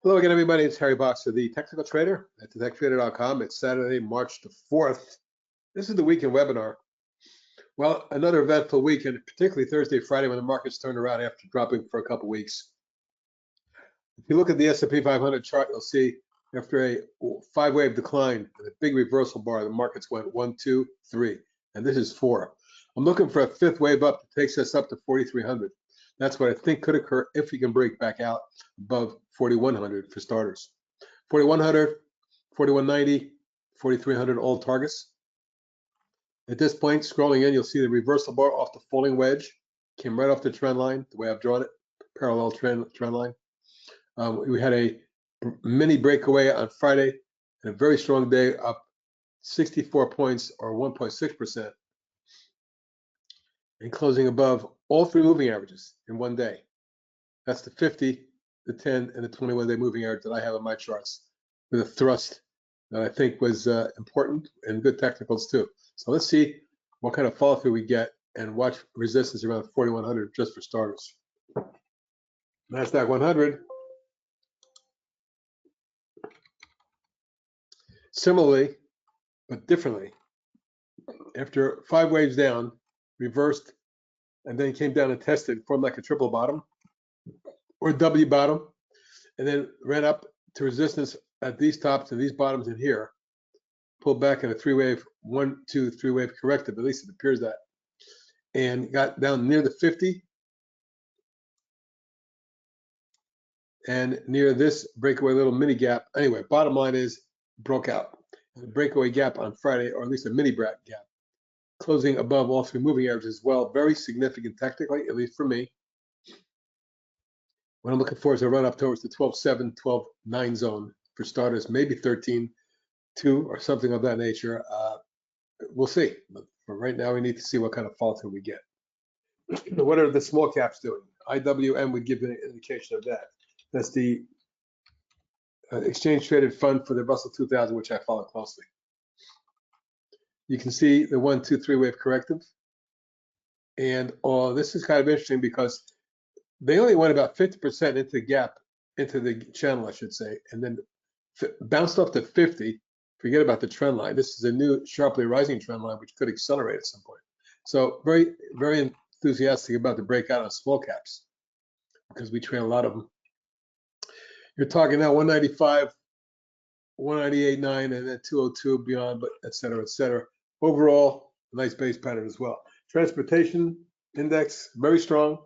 Hello again, everybody. It's Harry Boxer, the technical trader at thetechtrader.com. It's Saturday, March the 4th. This is the weekend webinar. Well, another eventful weekend, particularly Thursday, Friday, when the markets turned around after dropping for a couple weeks. If you look at the S&P 500 chart, you'll see after a five-wave decline and a big reversal bar, the markets went 1, 2, 3, and this is 4. I'm looking for a fifth wave up that takes us up to 4,300. That's what I think could occur if we can break back out above 4,100 for starters. 4,100, 4,190, 4,300, all targets. At this point, scrolling in, you'll see the reversal bar off the falling wedge. Came right off the trend line, the way I've drawn it, parallel trend line. We had a mini breakaway on Friday and a very strong day, up 64 points or 1.6%. And closing above all three moving averages in one day. That's the 50, the 10, and the 21-day moving average that I have on my charts with a thrust that I think was important and good technicals too. So let's see what kind of follow through we get and watch resistance around 4,100 just for starters. NASDAQ 100. Similarly, but differently, after 5 waves down, reversed, and then came down and tested, formed like a triple bottom or W bottom, and then ran up to resistance at these tops and these bottoms in here, pulled back in a 3-wave, 1, 2, 3-wave corrective, at least it appears that, and got down near the 50 and near this breakaway little mini gap. Anyway, bottom line is broke out. The breakaway gap on Friday, or at least a mini gap, closing above all three moving averages as well. Very significant technically, at least for me. What I'm looking for is a run up towards the 12.7, 12.9 zone for starters, maybe 13.2 or something of that nature. We'll see. But for right now, we need to see what kind of fall through we get. What are the small caps doing? IWM would give an indication of that. That's the exchange traded fund for the Russell 2000, which I follow closely. You can see the 1, 2, 3 wave corrective. And this is kind of interesting because they only went about 50% into the gap, into the channel, I should say, and then bounced up to 50. Forget about the trend line. This is a new sharply rising trend line, which could accelerate at some point. So very, very enthusiastic about the breakout on small caps because we trade a lot of them. You're talking now 195, 198.9, and then 202 beyond, but et cetera, et cetera. Overall, a nice base pattern as well. Transportation index, very strong.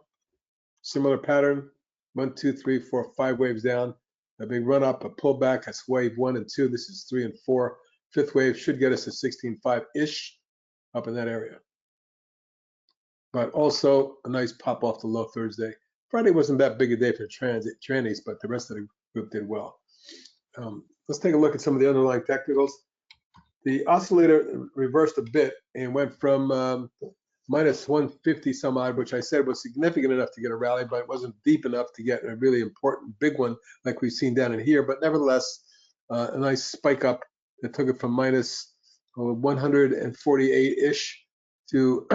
Similar pattern, 1, 2, 3, 4, 5 waves down. A big run up, a pullback. That's wave 1 and 2. This is 3 and 4. Fifth wave should get us to 16.5-ish up in that area. But also a nice pop off the low Thursday. Friday wasn't that big a day for trannies, but the rest of the group did well. Let's take a look at some of the underlying technicals. The oscillator reversed a bit and went from minus 150 some odd, which I said was significant enough to get a rally, but it wasn't deep enough to get a really important big one like we've seen down in here. But nevertheless, a nice spike up that took it from minus 148-ish to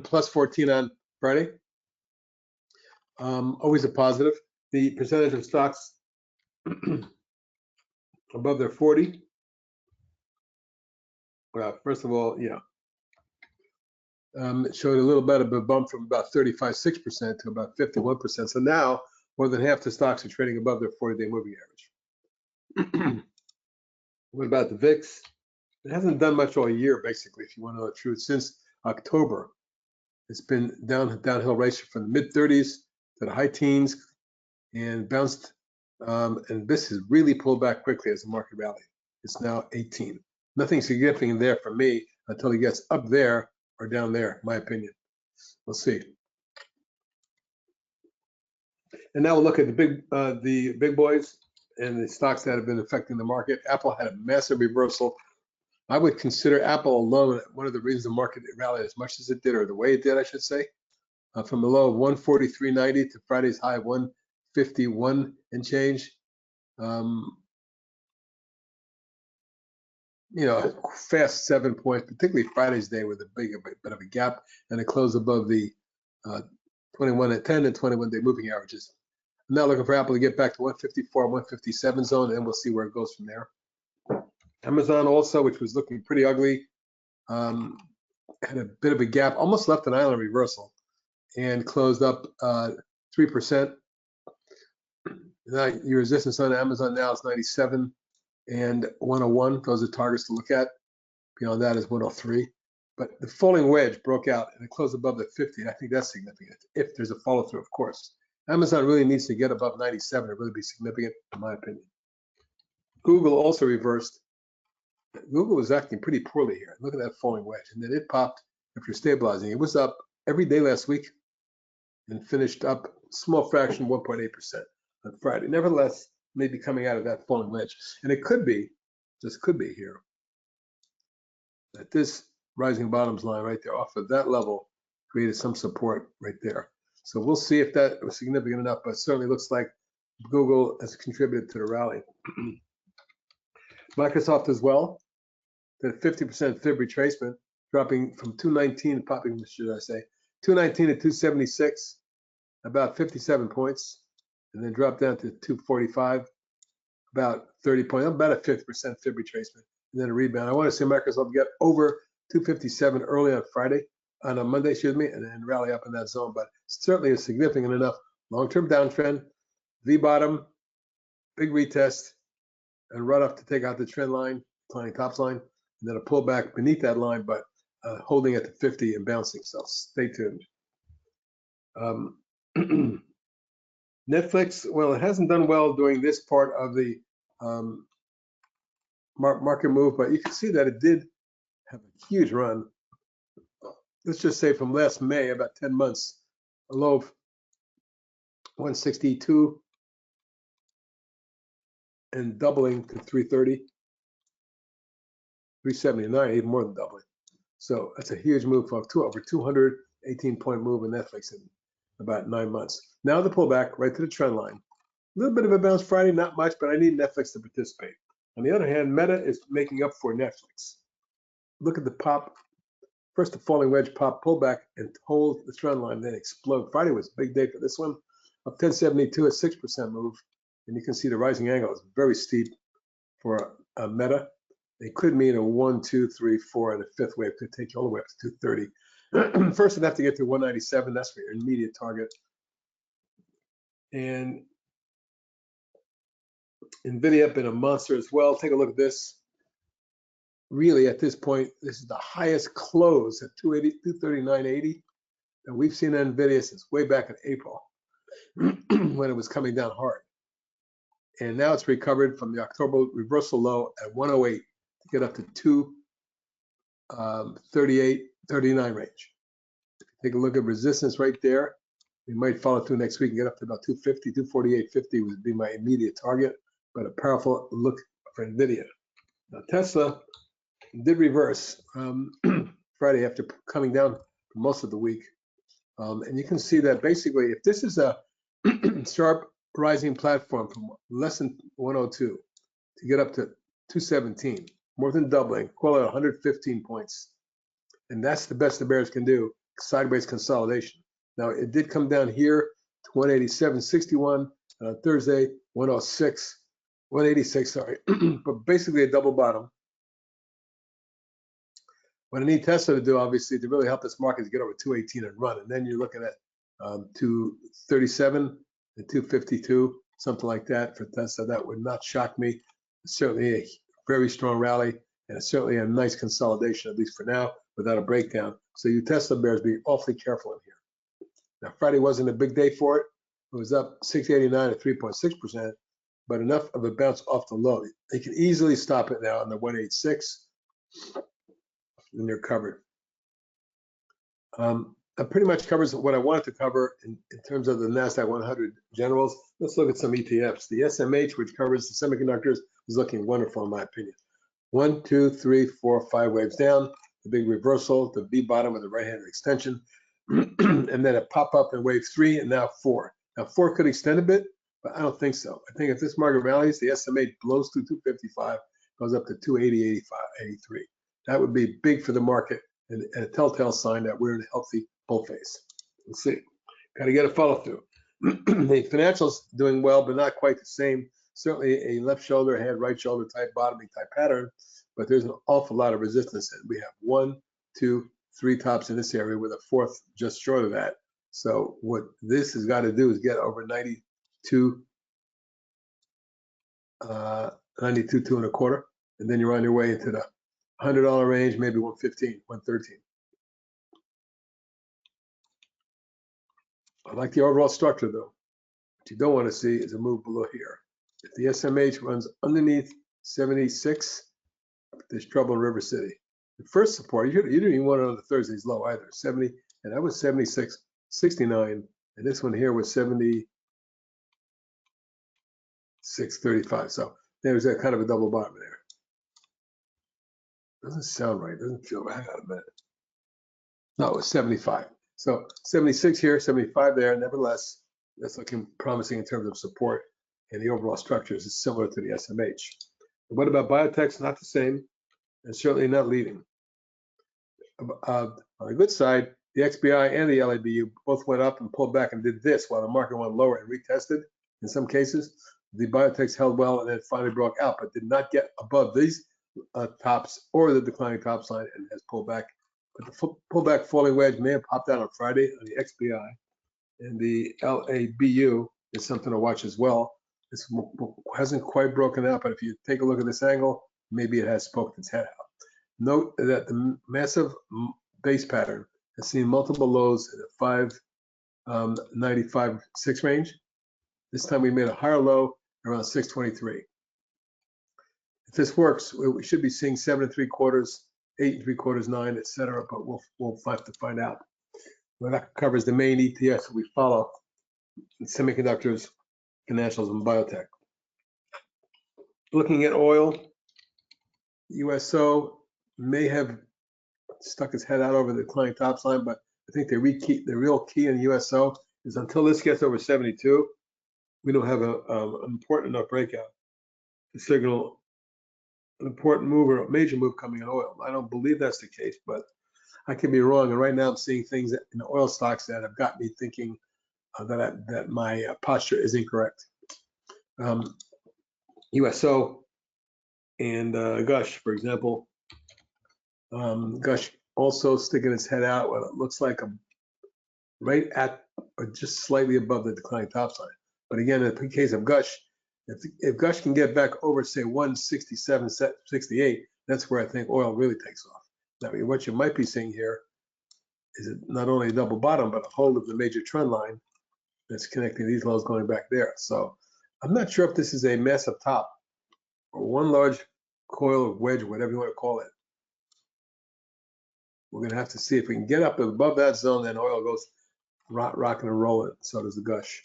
plus 14 on Friday. Always a positive. The percentage of stocks above their 40. Well, first of all, yeah. It showed a little bit of a bump from about 35.6% to about 51%. So now more than half the stocks are trading above their 40-day moving average. What about the VIX? It hasn't done much all year, basically, if you want to know the truth. Since October, it's been downhill race from the mid-30s to the high teens and bounced. And this has really pulled back quickly as the market rallied. It's now 18. Nothing significant there for me until he gets up there or down there, in my opinion. We'll see. And now we'll look at the big boys and the stocks that have been affecting the market. Apple had a massive reversal. I would consider Apple alone one of the reasons the market rallied as much as it did, or the way it did, I should say, from a low of 143.90 to Friday's high of 151 and change. You know, fast 7 points, particularly Friday's day with a bit of a gap, and it closed above the 21 at 10 and 21-day moving averages. I'm now looking for Apple to get back to 154, 157 zone, and we'll see where it goes from there. Amazon also, which was looking pretty ugly, had a bit of a gap, almost left an island reversal, and closed up 3%. Now, your resistance on Amazon now is 97 and 101. Those are targets to look at. Beyond that is 103. But the falling wedge broke out and it closed above the 50. I think that's significant if there's a follow through, of course. Amazon really needs to get above 97 to really be significant, in my opinion. Google also reversed. Google was acting pretty poorly here. Look at that falling wedge. And then it popped after stabilizing. It was up every day last week and finished up small fraction, 1.8% on Friday. Nevertheless, maybe coming out of that falling wedge. And it could be, just could be here, that this rising bottoms line right there off of that level created some support right there. So we'll see if that was significant enough, but it certainly looks like Google has contributed to the rally. Microsoft as well, the 50% fib retracement, dropping from 219, popping, should I say, 219 to 276, about 57 points, and then dropped down to 245, about 30 points, about a 50% fib retracement, and then a rebound. I want to see Microsoft get over 257 early on Friday, on a Monday, excuse me, and then rally up in that zone, but certainly is significant enough. Long-term downtrend, V bottom, big retest, and run up to take out the trend line, declining tops line, and then a pullback beneath that line, but holding at the 50 and bouncing. So stay tuned. Netflix, well, it hasn't done well during this part of the market move, but you can see that it did have a huge run. Let's just say from last May, about 10 months, a low of 162 and doubling to 330, 379, even more than doubling. So that's a huge move for over 218-point move in Netflix in about 9 months. Now the pullback right to the trend line. A little bit of a bounce Friday, not much, but I need Netflix to participate. On the other hand, Meta is making up for Netflix. Look at the pop. First, the falling wedge pop, pullback, and hold the trend line, then explode. Friday was a big day for this one. Up 1072, a 6% move. And you can see the rising angle is very steep for a Meta. It could mean a 1, 2, 3, 4, and a fifth wave could take you all the way up to 230. First, you'd have to get to 197. That's for your immediate target. And NVIDIA been a monster as well. Take a look at this. Really, at this point, this is the highest close at 239.80 that we've seen on NVIDIA since way back in April when it was coming down hard. And now it's recovered from the October reversal low at 108 to get up to 238.39 range. Take a look at resistance right there. We might follow through next week and get up to about 250, 248.50 would be my immediate target, but a powerful look for NVIDIA. Now, Tesla did reverse Friday after coming down for most of the week. And you can see that basically, if this is a sharp rising platform from less than 102 to get up to 217, more than doubling, call it 115 points. And that's the best the bears can do, sideways consolidation. Now, it did come down here to 187.61 on Thursday, 186, sorry, but basically a double bottom. What I need Tesla to do, obviously, to really help this market is get over 218 and run. And then you're looking at 237 and 252, something like that for Tesla. That would not shock me. It's certainly a very strong rally, and it's certainly a nice consolidation, at least for now, without a breakdown. So you Tesla bears, be awfully careful in here. Now, Friday wasn't a big day for it. It was up 689 at 3.6%, but enough of a bounce off the low. They can easily stop it now on the 186. And you're covered. That pretty much covers what I wanted to cover in terms of the NASDAQ 100 generals. Let's look at some ETFs. The SMH, which covers the semiconductors, is looking wonderful in my opinion. 1, 2, 3, 4, 5 waves down, the big reversal, the V bottom with the right-handed extension, and then a pop up in wave 3 and now 4. Now 4 could extend a bit, but I don't think so. I think if this market rallies, the SMH blows through 255, goes up to 280, 85, 83. That would be big for the market and a telltale sign that we're in a healthy bull phase. Let's see. Got to get a follow through. The financials doing well, but not quite the same. Certainly a left shoulder, head, right shoulder type, bottoming type pattern, but there's an awful lot of resistance. And we have 1, 2, 3 tops in this area with a fourth just short of that. So what this has got to do is get over 92, 92, 2 1/4, and then you're on your way into the $100 range, maybe 115, 113. I like the overall structure though. What you don't want to see is a move below here. If the SMH runs underneath 76, there's trouble in River City. The first support, you didn't even want it on the Thursday's low either, 70, and that was 76, 69, and this one here was 76, 35. So there's that kind of a double bottom there. Doesn't sound right, doesn't feel right. Hang on a minute. No, it was 75. So 76 here, 75 there. Nevertheless, that's looking promising in terms of support, and the overall structure is similar to the SMH. And what about biotechs? Not the same, and certainly not leading. On the good side, the XBI and the LABU both went up and pulled back and did this while the market went lower and retested. In some cases, the biotechs held well and then finally broke out, but did not get above these tops or the declining tops line and has pulled back. But the pullback falling wedge may have popped out on Friday on the XBI, and the LABU is something to watch as well. This hasn't quite broken out, but if you take a look at this angle, maybe it has poked its head out. Note that the massive base pattern has seen multiple lows in the 595, 6 range. This time we made a higher low around 623. If this works, we should be seeing 7 3/4, 8 3/4, 9, etc. But we'll have to find out. Well, that covers the main ETFs that we follow: semiconductors, financials, and biotech. Looking at oil, USO may have stuck its head out over the declining tops line, but I think the real key in USO is until this gets over 72, we don't have an important enough breakout to signal an important move or a major move coming in oil. I don't believe that's the case, but I can be wrong. And right now I'm seeing things in the oil stocks that have got me thinking that my posture is incorrect. USO and GUSH, for example. GUSH also sticking its head out. Well, it looks like I'm right at or just slightly above the declining top line. But again, in the case of GUSH, if GUSH can get back over, say, 167, 68, that's where I think oil really takes off. Now, what you might be seeing here is not only a double bottom, but a hold of the major trend line that's connecting these lows going back there. So I'm not sure if this is a massive top or one large coil or wedge, whatever you want to call it. We're going to have to see if we can get up above that zone, then oil goes rocking and rolling. So does the GUSH.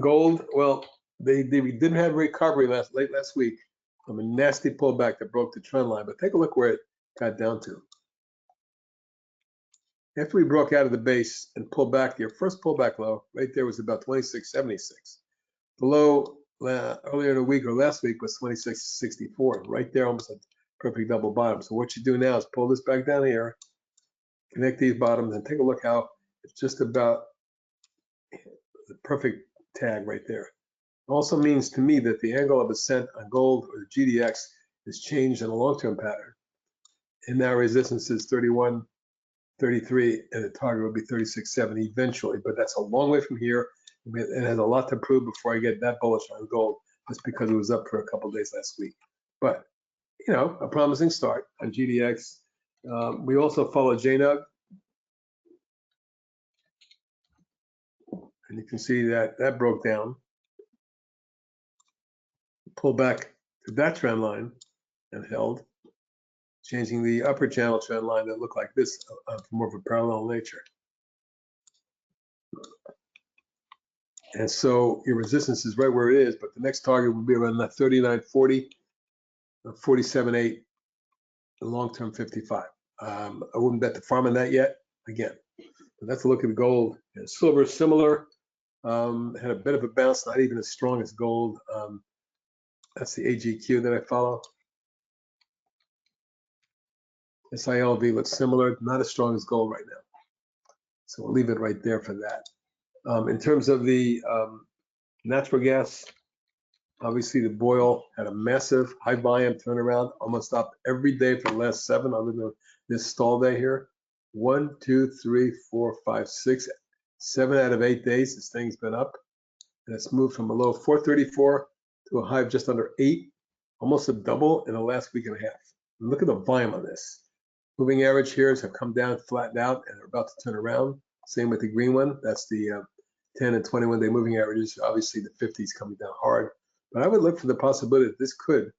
Gold, well, they didn't have a recovery late last week from a nasty pullback that broke the trend line, but take a look where it got down to. After we broke out of the base and pulled back, your first pullback low right there was about 26.76. The low earlier in the week or last week was 26.64, right there, almost a perfect double bottom. So what you do now is pull this back down here, connect these bottoms, and take a look how it's just about the perfect tag right there. Also means to me that the angle of ascent on gold or the GDX has changed in a long-term pattern. And now resistance is 31, 33, and the target will be 36.70 eventually. But that's a long way from here. It has a lot to prove before I get that bullish on gold, just because it was up for a couple of days last week. But, you know, a promising start on GDX. We also follow JNUG. And you can see that that broke down, pulled back to that trend line and held, changing the upper channel trend line that looked like this for more of a parallel nature. And so your resistance is right where it is, but the next target will be around that 39.40, 47.8, the long-term 55. I wouldn't bet the farm on that yet, again. But that's a look at gold. And silver is similar. Had a bit of a bounce, not even as strong as gold. That's the AGQ that I follow. SILV looks similar, not as strong as gold right now. So we'll leave it right there for that. In terms of the natural gas, obviously the boil had a massive high volume turnaround, almost up every day for the last 7, other than this stall day here. 1, 2, 3, 4, 5, 6, 7 out of 8 days this thing's been up, and it's moved from a low of 434 to a high of just under 8, almost a double in the last week and a half. And look at the volume on this. Moving average here have come down, flattened out, and are about to turn around. Same with the green one. That's the 10 and 21 day moving averages. Obviously the 50s coming down hard, but I would look for the possibility that this could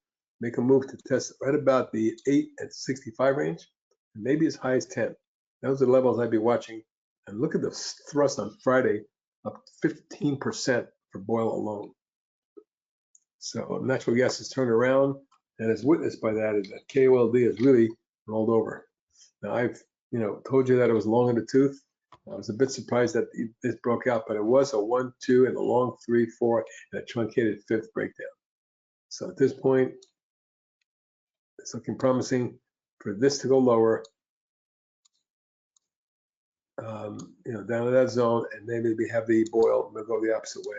make a move to test right about the 8 and 65 range, and maybe as high as 10. Those are the levels I'd be watching. And look at the thrust on Friday, up 15% for Boyle alone. So natural gas has turned around, and as witnessed by that is that KOLD has really rolled over. Now I've told you that it was long in the tooth. I was a bit surprised that this broke out, but it was a 1, 2, and a long 3, 4, and a truncated 5th breakdown. So at this point, it's looking promising for this to go lower, down to that zone, and then maybe have the Boyle go the opposite way,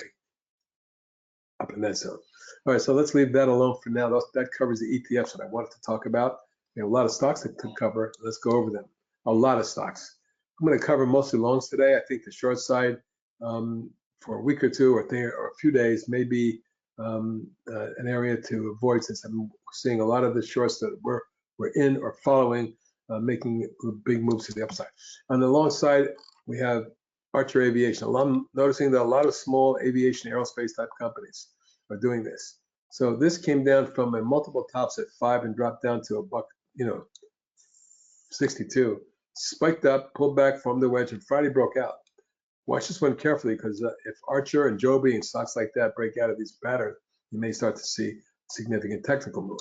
up in that zone. All right, so let's leave that alone for now. That covers the ETFs that I wanted to talk about. We have a lot of stocks that could cover. Let's go over them. A lot of stocks. I'm going to cover mostly longs today. I think the short side for a week or two or a few days may be an area to avoid, since I'm seeing a lot of the shorts that we're in or following making big moves to the upside. On the long side, we have Archer Aviation. I'm noticing that a lot of small aviation aerospace type companies are doing this. So this came down from a multiple tops at 5 and dropped down to $1.62. Spiked up, pulled back from the wedge, and Friday broke out. Watch this one carefully, because if Archer and Joby and stocks like that break out of these patterns, you may start to see significant technical move.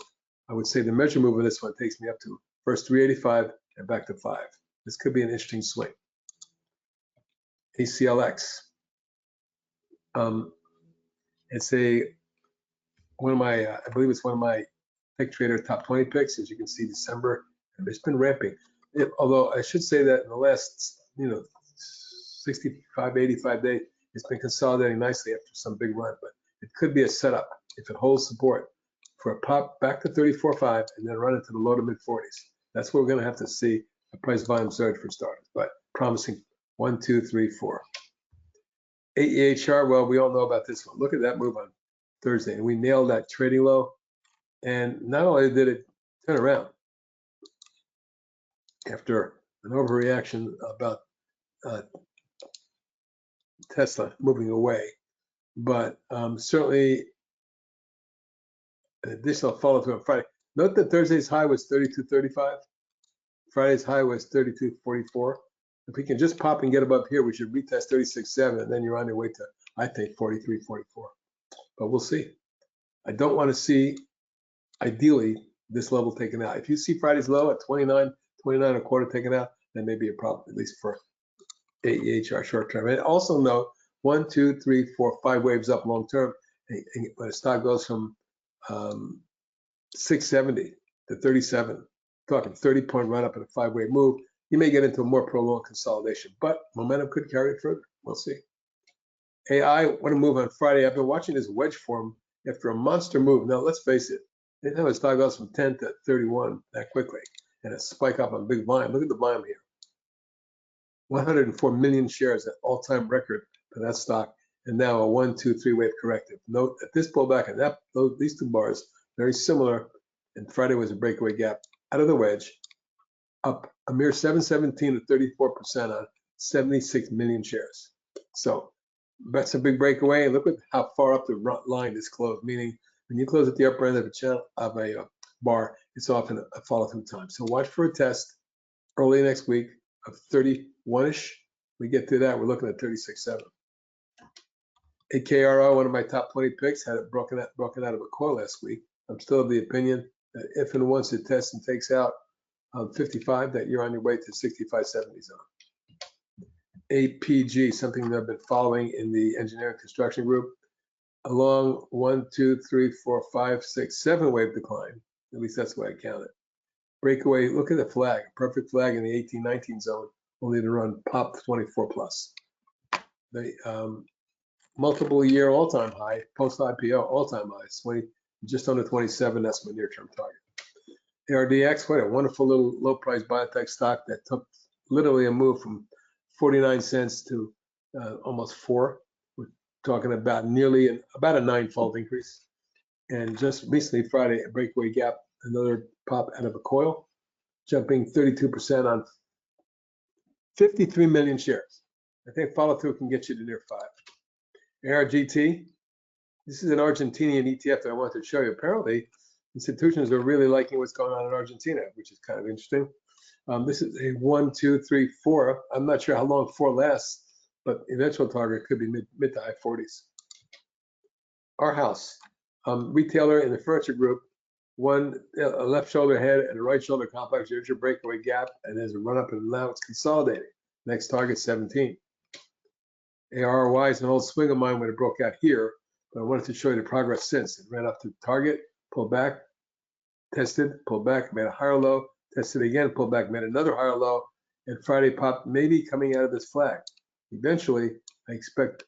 I would say the measure move of this one takes me up to first 385 and back to 5. This could be an interesting swing. ACLX. It's one of my, I believe it's one of my Tech Trader top 20 picks. As you can see, December, and it's been ramping. Although I should say that in the last 65, 85 days, it's been consolidating nicely after some big run, but it could be a setup if it holds support for a pop back to 34.5 and then run into the low to mid 40s. That's what we're going to have to see a price volume surge for starters, but promising 1, 2, 3, 4. AEHR, well, we all know about this one. Look at that move on Thursday, and we nailed that trading low. And not only did it turn around after an overreaction about Tesla moving away, but certainly an additional follow through on Friday. Note that Thursday's high was 32.35. Friday's high was 32.44. If we can just pop and get above here, we should retest 36.7, and then you're on your way to, I think, 43.44. But we'll see. I don't want to see, ideally, this level taken out. If you see Friday's low at 29 and a quarter taken out, that may be a problem, at least for AEHR short term. And also note 1, 2, 3, 4, 5 waves up long term. And when a stock goes from 670 to 37, talking 30-point run up in a 5-wave move, you may get into a more prolonged consolidation, but momentum could carry it further. We'll see. AI, what a move on Friday. I've been watching this wedge form after a monster move. Now, let's face it, they know a stock goes from 10 to 31 that quickly, and a spike up on big volume. Look at the volume here. 104 million shares, at all-time record for that stock, and now a 1, 2, 3 wave corrective. Note that this pullback and these two bars very similar, and Friday was a breakaway gap out of the wedge, up a mere 717 to 34% on 76 million shares. So that's a big breakaway, and look at how far up the line is closed, meaning when you close at the upper end of a channel of a bar, it's often a follow-through time. So watch for a test early next week of 31-ish. We get to that, we're looking at 36.7. AKRO, one of my top 20 picks, had it broken out of a coil last week. I'm still of the opinion that if and once it tests and takes out 55, that you're on your way to 65.70 zone. APG, something that I've been following in the engineering construction group, along 1, 2, 3, 4, 5, 6, 7 wave decline. At least that's the way I count it. Breakaway, look at the flag, perfect flag in the 18-19 zone only to run pop 24 plus. The multiple year all-time high, post-IPO all-time high, just under 27. That's my near-term target. ARDX, what a wonderful little low-price biotech stock that took literally a move from 49 cents to almost 4. We're talking about about a 9-fold increase. And just recently, Friday, a breakaway gap, another pop out of a coil, jumping 32% on 53 million shares. I think follow through can get you to near 5. ARGT, this is an Argentinian ETF that I wanted to show you. Apparently, institutions are really liking what's going on in Argentina, which is kind of interesting. This is a 1, 2, 3, 4. I'm not sure how long 4 lasts, but eventual target could be mid to high 40s. ARHS, retailer in the furniture group, a left shoulder head and a right shoulder complex. Here's your breakaway gap, and there's a run up, and now it's consolidating. Next target 17. ARRY is an old swing of mine when it broke out here, but I wanted to show you the progress since. It ran up to target, pulled back, tested, pulled back, made a higher low, tested again, pulled back, made another higher low, and Friday popped, maybe coming out of this flag. Eventually, I expect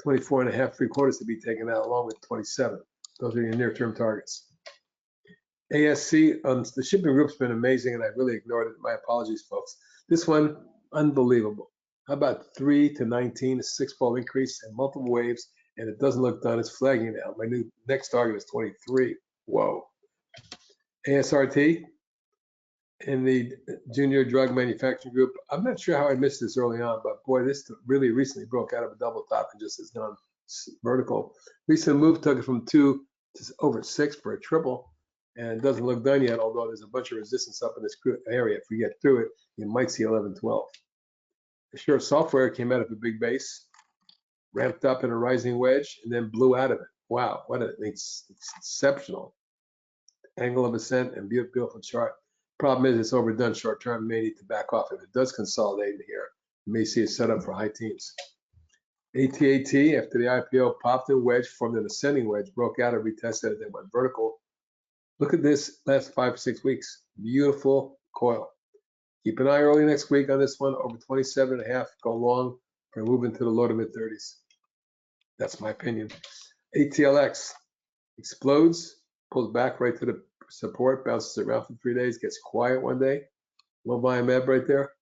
24.5 3/4 to be taken out along with 27. Those are your near-term targets. ASC, the shipping group's been amazing, and I really ignored it. My apologies, folks. This one, unbelievable. How about 3 to 19, a 6-fold increase and multiple waves, and it doesn't look done. It's flagging now. My next target is 23. Whoa. ASRT in the junior drug manufacturing group. I'm not sure how I missed this early on, but boy, this really recently broke out of a double top and just has gone vertical. Recent move took it from 2 to over 6 for a triple, and it doesn't look done yet, although there's a bunch of resistance up in this area. If we get through it, you might see 11, 12. ASUR software came out of a big base, ramped up in a rising wedge, and then blew out of it. Wow, what an exceptional angle of ascent and beautiful chart. Problem is it's overdone short term, may need to back off. If it does consolidate in here, you may see a setup for high teens. ATAT, after the IPO, popped a wedge, formed an ascending wedge, broke out and retested it, then went vertical. Look at this last 5 or 6 weeks. Beautiful coil. Keep an eye early next week on this one, over 27.5, go long for a move into the low to mid 30s. That's my opinion. ATLX explodes, pulls back right to the support, bounces around for 3 days, gets quiet one day. Low volume ebb right there,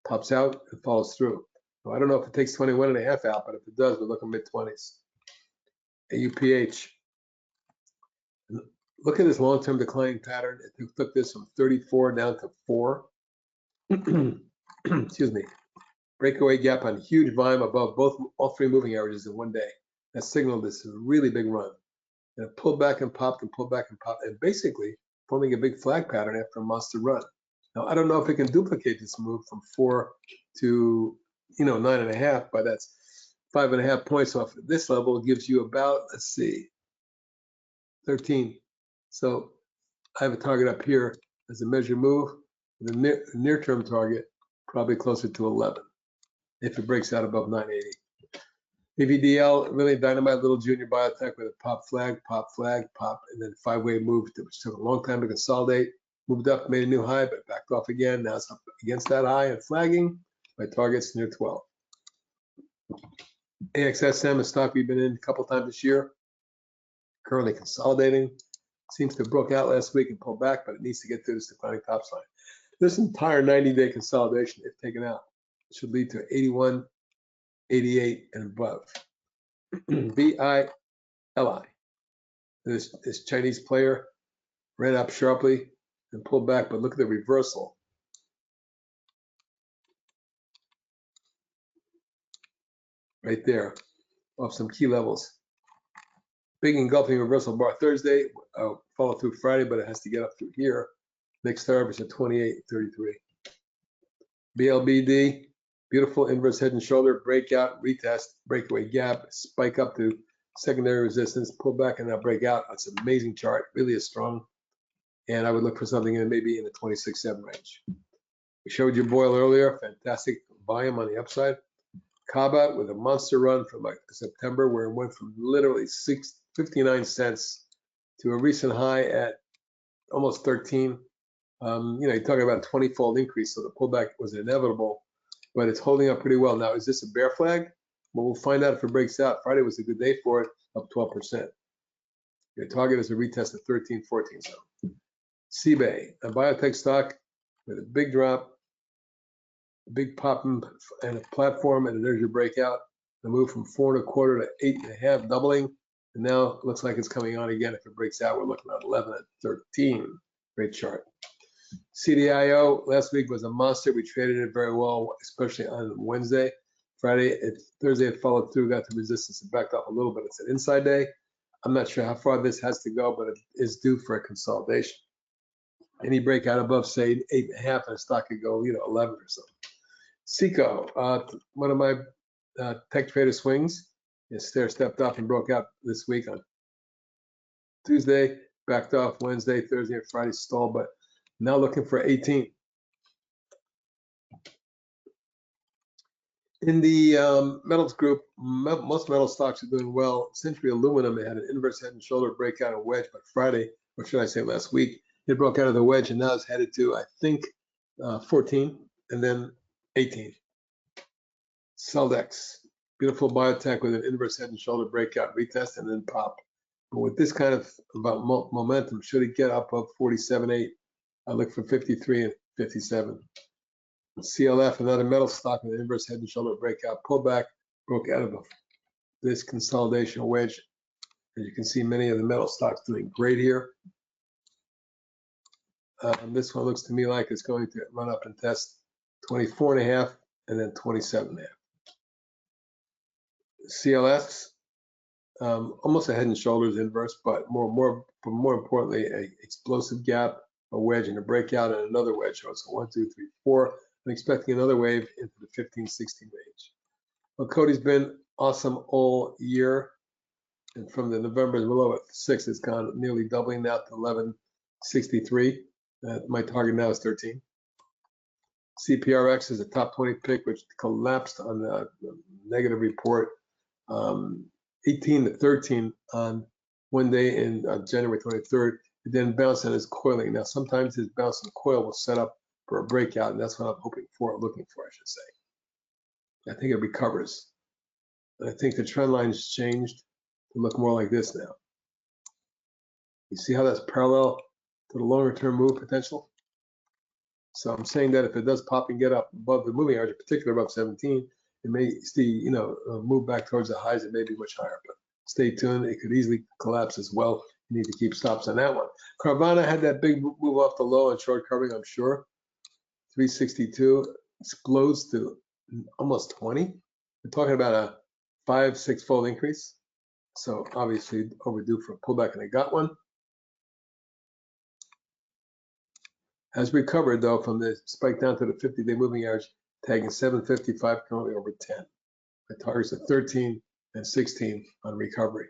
pops out and follows through. So I don't know if it takes 21.5 out, but if it does, we're looking mid 20s. AUPH. Look at this long-term declining pattern. It took this from 34 down to 4. Excuse me. Breakaway gap on huge volume above all 3 moving averages in one day. That signaled this is a really big run. And it pulled back and popped and pulled back and popped, and basically forming a big flag pattern after a monster run. Now I don't know if it can duplicate this move from 4 to 9.5, but that's 5.5 points off at this level. It gives you about, let's see, 13. So I have a target up here as a measure move. The near-term target probably closer to 11 if it breaks out above 980. AVDL, really dynamite little junior biotech with a pop, flag, and then 5-way move, which took a long time to consolidate. Moved up, made a new high, but backed off again. Now it's up against that high and flagging. My target's near 12. AXSM, a stock we've been in a couple times this year. Currently consolidating. Seems to have broke out last week and pulled back, but it needs to get through this declining top line. This entire 90-day consolidation, if taken out, should lead to 81, 88, and above. BILI. This Chinese player ran up sharply and pulled back, but look at the reversal. Right there, off some key levels. Big engulfing reversal bar Thursday, follow through Friday, but it has to get up through here. Next target at 28.33. BLBD, beautiful inverse head and shoulder, breakout, retest, breakaway gap, spike up to secondary resistance, pull back and now break out. That's an amazing chart, really is strong. And I would look for something in maybe in the 26.7 range. We showed you Boyle earlier, fantastic volume on the upside. CABA with a monster run from September, where it went from literally 59 cents to a recent high at almost 13. You're talking about a 20-fold increase, so the pullback was inevitable. but it's holding up pretty well. Now, is this a bear flag? Well, we'll find out if it breaks out. Friday was a good day for it, up 12%. Your target is a retest of 13-14 zone. CBAY, a biotech stock with a big drop, a big pop and a platform, and there's your breakout. The move from 4.25 to 8.5, doubling, and now it looks like it's coming on again. If it breaks out, we're looking at 11 and 13. Great chart. CDIO last week was a monster. We traded it very well, especially on Wednesday. Thursday it followed through, got to resistance and backed off a little bit. It's an inside day. I'm not sure how far this has to go, but it is due for a consolidation. Any breakout above, say, 8.5, and a stock could go, 11 or so. CECO, one of my tech trader swings, is stepped up and broke out this week on Tuesday, backed off Wednesday, Thursday, and Friday, stalled, but now looking for 18. In the metals group, most metal stocks are doing well. Century Aluminum, they had an inverse head and shoulder breakout and wedge, but Friday, or should I say last week, it broke out of the wedge and now it's headed to, I think, 14 and then 18. Celdex, beautiful biotech with an inverse head and shoulder breakout, retest, and then pop. But with this kind of momentum, should it get up of 47.8, I look for 53 and 57. CLF, another metal stock with an inverse head and shoulder breakout, pullback, broke out of this consolidation wedge. As you can see, many of the metal stocks doing great here. This one looks to me like it's going to run up and test 24.5 and then 27.5. CLX, almost a head and shoulders inverse, but more importantly, a explosive gap, a wedge, and a breakout, and another wedge. So it's a 1, 2, 3, 4. I'm expecting another wave into the 15, 16 range. Well, Cody's been awesome all year, and from the November below at 6, it's gone nearly doubling now to 11.63. My target now is 13. CPRX is a top 20 pick, which collapsed on the negative report, 18 to 13 on one day in January 23rd. It then bounced and is coiling. Now, sometimes his bounce and coil will set up for a breakout, and that's what I'm hoping for, looking for, I should say. I think it recovers. And I think the trend line has changed to look more like this now. You see how that's parallel to the longer term move potential? So I'm saying that if it does pop and get up above the moving average, in particular above 17, it may see, move back towards the highs. It may be much higher, but stay tuned. It could easily collapse as well. You need to keep stops on that one. Carvana had that big move off the low and short covering, I'm sure. 362 explodes to almost 20. We're talking about a 5-6 fold increase. So obviously overdue for a pullback, and I got one. Has recovered though from the spike down to the 50-day moving average, tagging 755, currently over 10. My targets are 13 and 16 on recovery.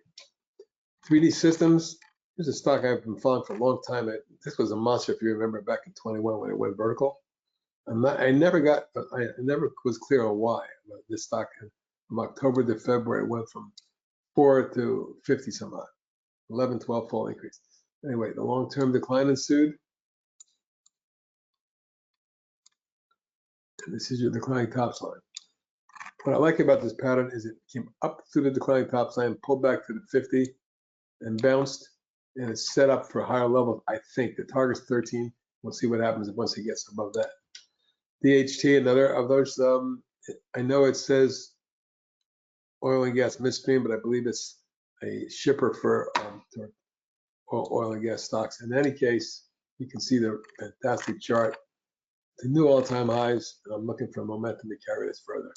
3D Systems, here's a stock I've been following for a long time. This was a monster, if you remember, back in 21 when it went vertical. I never was clear on why this stock from October to February went from 4 to 50 some odd, 11, 12 fold increase. Anyway, the long-term decline ensued. And this is your declining tops line. What I like about this pattern is it came up through the declining tops line, pulled back to the 50 and bounced, and it's set up for higher levels. I think the target's 13. We'll see what happens once it gets above that. DHT, another of those, I know it says oil and gas midstream, but I believe it's a shipper for oil and gas stocks. In any case, you can see the fantastic chart. The new all-time highs, and I'm looking for momentum to carry this further.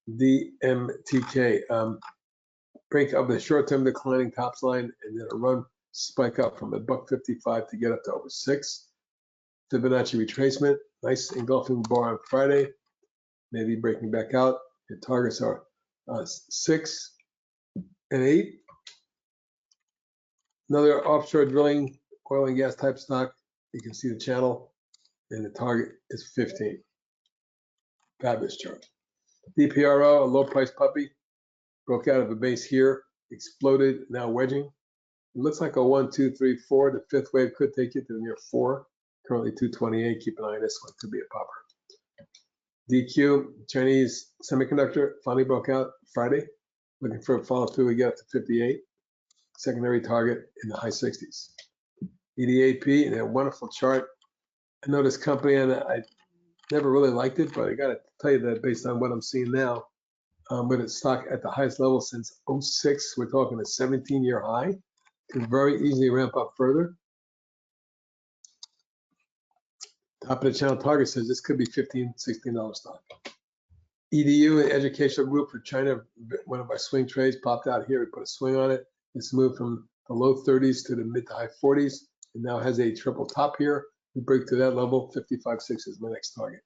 DMTK, break of the short-term declining tops line, and then a run spike up from $1.55 to get up to over 6. Fibonacci retracement, nice engulfing bar on Friday, maybe breaking back out. Your targets are 6 and 8. Another offshore drilling, oil and gas type stock. You can see the channel, and the target is 15. Fabulous chart. DPRO, a low price puppy, broke out of a base here, exploded, now wedging. It looks like a 1, 2, 3, 4. The fifth wave could take you to near 4. Currently 228. Keep an eye on this one. Could be a popper. DQ, Chinese semiconductor, finally broke out Friday. Looking for a follow through, we get up to 58. Secondary target in the high 60s. EDAP, and a wonderful chart. I know this company, and I never really liked it, but I got to tell you that based on what I'm seeing now, with its stock at the highest level since 06, we're talking a 17-year high, can very easily ramp up further. Top of the channel target says this could be $15, $16 stock. EDU, an educational group for China, one of our swing trades, popped out here. We put a swing on it. It's moved from the low 30s to the mid to high 40s. It now has a triple top here. We break to that level, 55.6 is my next target.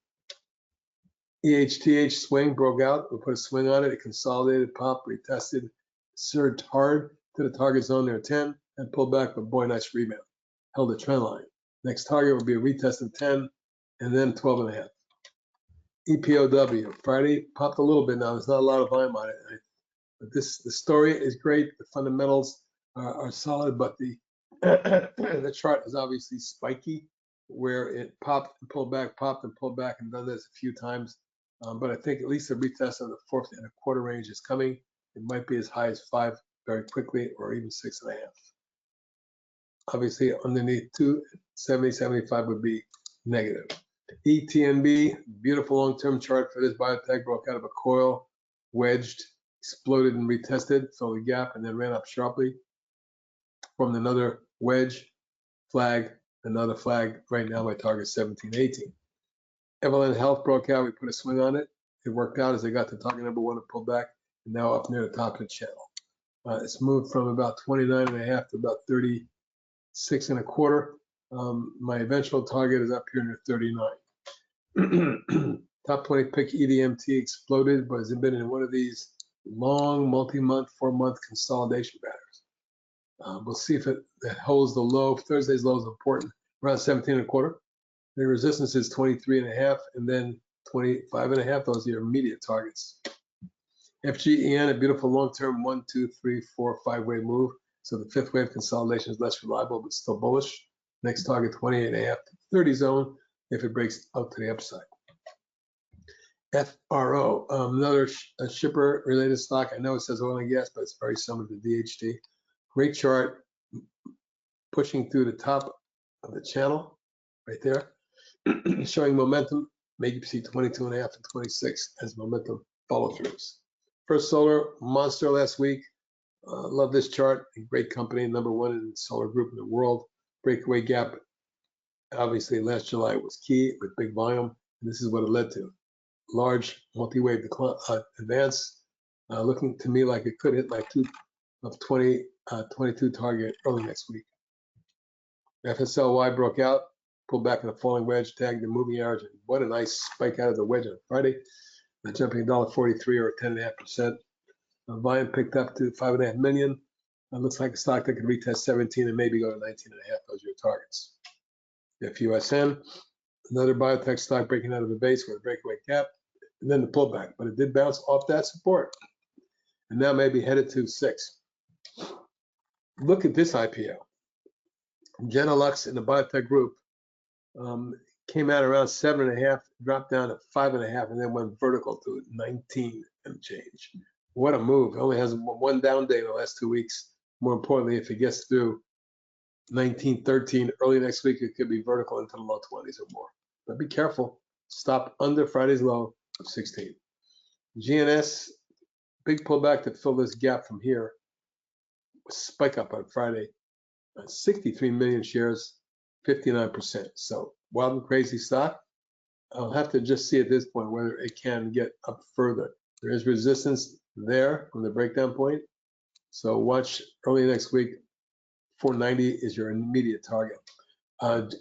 EHTH swing broke out. We put a swing on it. It consolidated, popped, retested, surged hard to the target zone near 10 and pulled back, but boy, nice rebound. Held a trend line. Next target will be a retest of 10 and then 12.5. EPOW, Friday popped a little bit now. There's not a lot of volume on it. But the story is great. The fundamentals are solid, but the the chart is obviously spiky, where it popped and pulled back, and done this a few times. But I think at least a retest of the 4.25 range is coming. It might be as high as 5 very quickly, or even 6.5. Obviously, underneath 270, 75 would be negative. ETNB, beautiful long-term chart for this biotech, broke out of a coil, wedged, exploded and retested, filled the gap, and then ran up sharply. Formed another wedge, flag, another flag. Right now, my target is 17, 18. Evolent Health broke out. We put a swing on it. It worked out as they got to target number 1 and pulled back, and now up near the top of the channel. It's moved from about 29.5 to about 36.25. My eventual target is up here near 39. Top 20 pick EDMT exploded, but has been in one of these long multi-month, 4-month consolidation patterns. We'll see if it holds the low. Thursday's low is important, around 17.25. The resistance is 23.5 and then 25.5. Those are your immediate targets. FGEN, a beautiful long-term 1, 2, 3, 4, 5-way move. So the 5th wave consolidation is less reliable, but still bullish. Next target 28.5 to 30 zone if it breaks out to the upside. FRO, another shipper related stock. I know it says oil and gas, but it's very similar to DHT. Great chart, pushing through the top of the channel right there, showing momentum. Maybe you see 22.5 and 26 as momentum follow-throughs. First Solar, monster last week. Love this chart. A great company, number 1 in the solar group in the world. Breakaway gap, obviously last July was key with big volume, and this is what it led to. Large multi-wave advance, looking to me like it could hit my 22 target early next week. FSLY broke out, pulled back in a falling wedge, tagged the moving average. What a nice spike out of the wedge on Friday. Jumping $1.43 or 10.5%. Volume picked up to 5.5 million. Looks like a stock that could retest 17 and maybe go to 19.5. Those are your targets. FUSN, another biotech stock breaking out of the base with a breakaway gap, and then the pullback. But it did bounce off that support, and now maybe headed to 6. Look at this IPO. JNUG in the biotech group came out around 7.5, dropped down to 5.5, and then went vertical to 19 and change. What a move. It only has 1 down day in the last 2 weeks. More importantly, if it gets through 19.13 early next week, it could be vertical into the low 20s or more. But be careful. Stop under Friday's low of 16. GNS, big pullback to fill this gap from here. Spike up on Friday. 63 million shares, 59%. So wild and crazy stock. I'll have to just see at this point whether it can get up further. There is resistance there from the breakdown point. So watch early next week. 490 is your immediate target.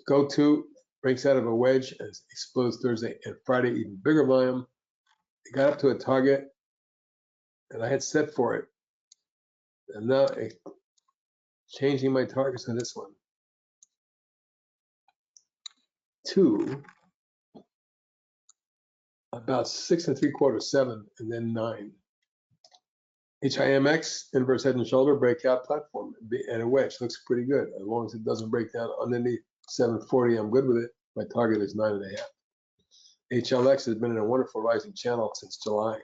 Go to breaks out of a wedge and explodes Thursday and Friday, even bigger volume. It got up to a target and I had set for it. And now changing my targets on this one to about 6.75, 7, and then 9. HIMX, inverse head and shoulder breakout platform, and a wedge looks pretty good. As long as it doesn't break down underneath 740, I'm good with it. My target is 9.5. HLX has been in a wonderful rising channel since July.